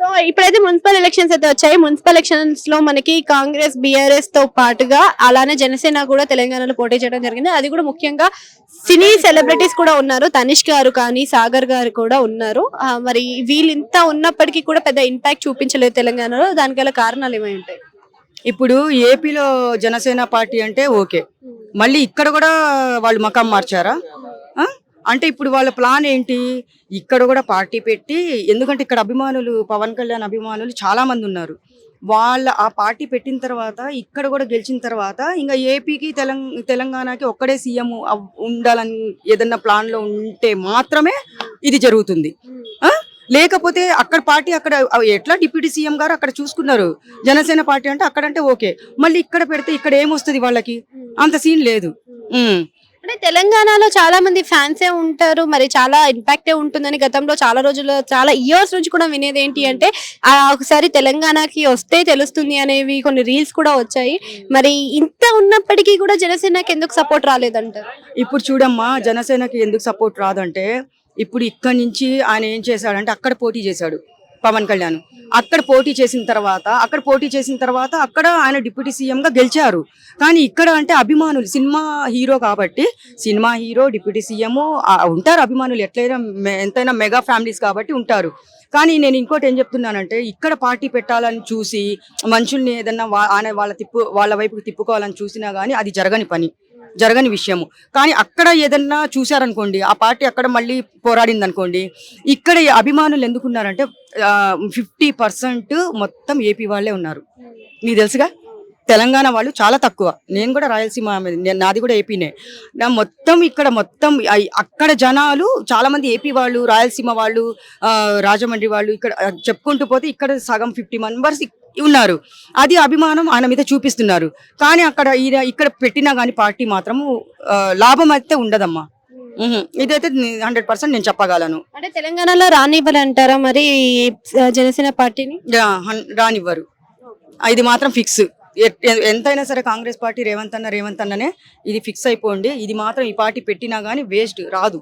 So ఇప్పుడైతే municipal elections అయితే వచ్చాయి. మున్సిపల్ ఎలక్షన్స్ లో మనకి కాంగ్రెస్ బీఆర్ఎస్ తో పాటుగా అలానే జనసేన కూడా తెలంగాణలో పోటీ చేయడం జరిగింది. అది కూడా ముఖ్యంగా సినీ సెలబ్రిటీస్ కూడా ఉన్నారు. తనిష్ గారు కానీ సాగర్ గారు కూడా ఉన్నారు. మరి వీళ్ళు ఇంత ఉన్నప్పటికీ కూడా పెద్ద ఇంపాక్ట్ చూపించలేదు తెలంగాణలో. దానికి గల కారణాలు ఏమై ఉంటాయి? ఇప్పుడు ఏపీలో జనసేన పార్టీ అంటే ఓకే, మళ్ళీ ఇక్కడ కూడా వాళ్ళు మకాం మార్చారా? ఆ? అంటే ఇప్పుడు వాళ్ళ ప్లాన్ ఏంటి? ఇక్కడ కూడా పార్టీ పెట్టి, ఎందుకంటే ఇక్కడ అభిమానులు, పవన్ కళ్యాణ్ అభిమానులు చాలా మంది ఉన్నారు. వాళ్ళ ఆ పార్టీ పెట్టిన తర్వాత, ఇక్కడ కూడా గెలిచిన తర్వాత, ఇంకా ఏపీకి తెలంగాణకి ఒక్కడే సీఎం ఉండాలని ఏదన్నా ప్లాన్ లో ఉంటే మాత్రమే ఇది జరుగుతుంది. లేకపోతే అక్కడ పార్టీ అక్కడ ఎట్లా డిప్యూటీ సీఎం గారు అక్కడ చూసుకున్నారు. జనసేన పార్టీ అంటే అక్కడంటే ఓకే, మళ్ళీ ఇక్కడ పెడితే ఇక్కడ ఏమొస్తుంది? వాళ్ళకి అంత సీన్ లేదు. అంటే తెలంగాణలో చాలా మంది ఫ్యాన్సే ఉంటారు, మరి చాలా ఇంపాక్టే ఉంటుందని గతంలో చాలా రోజులు, చాలా ఇయర్స్ నుంచి కూడా వినేది ఏంటి అంటే ఒకసారి తెలంగాణకి వస్తే తెలుస్తుంది అనేవి కొన్ని రీల్స్ కూడా వచ్చాయి. మరి ఇంత ఉన్నప్పటికీ కూడా జనసేనకి ఎందుకు సపోర్ట్ రాలేదంటారు? ఇప్పుడు చూడమ్మా, జనసేనకి ఎందుకు సపోర్ట్ రాదంటే, ఇప్పుడు ఇక్కడి నుంచి ఆయన ఏం చేశాడంటే అక్కడ పోటీ చేశాడు పవన్ కళ్యాణ్. అక్కడ పోటీ చేసిన తర్వాత అక్కడ ఆయన డిప్యూటీ సీఎం గా గెలిచారు. కానీ ఇక్కడ అంటే అభిమానులు, సినిమా హీరో కాబట్టి, సినిమా హీరో డిప్యూటీ సీఎం ఉంటారు అభిమానులు, ఎట్లయినా ఎంతైనా మెగా ఫ్యామిలీస్ కాబట్టి ఉంటారు. కానీ నేను ఇంకోటి ఏం చెప్తున్నానంటే, ఇక్కడ పార్టీ పెట్టాలని చూసి మనుషుల్ని ఏదన్నా వాళ్ళ వైపుకి తిప్పుకోవాలని చూసినా గానీ అది జరగని విషయము. కానీ అక్కడ ఏదన్నా చూశారనుకోండి, ఆ పార్టీ అక్కడ మళ్ళీ పోరాడింది అనుకోండి, ఇక్కడ అభిమానులు ఎందుకున్నారంటే 50% మొత్తం ఏపీ వాళ్ళే ఉన్నారు. మీకు తెలుసుగా, తెలంగాణ వాళ్ళు చాలా తక్కువ. నేను కూడా రాయలసీమ, నాది కూడా ఏపీనే. మొత్తం ఇక్కడ అక్కడ జనాలు చాలా మంది ఏపీ వాళ్ళు, రాయలసీమ వాళ్ళు, రాజమండ్రి వాళ్ళు, ఇక్కడ చెప్పుకుంటూ పోతే ఇక్కడ సగం 50 మెంబర్స్ ఉన్నారు. అది అభిమానం ఆయన మీద చూపిస్తున్నారు. కానీ ఇక్కడ పెట్టినా గానీ పార్టీ మాత్రం లాభం అయితే ఉండదమ్మా. ఇదైతే 100% నేను చెప్పగలను. అంటే తెలంగాణలో రానివ్వాలంటారా మరి జనసేన పార్టీని? రానివ్వరు, ఇది మాత్రం ఫిక్స్. ఎంతైనా సరే కాంగ్రెస్ పార్టీ రేవంత్ అన్ననే ఇది ఫిక్స్ అయిపోండి. ఇది మాత్రం ఈ పార్టీ పెట్టినా గానీ వేస్ట్, రాదు.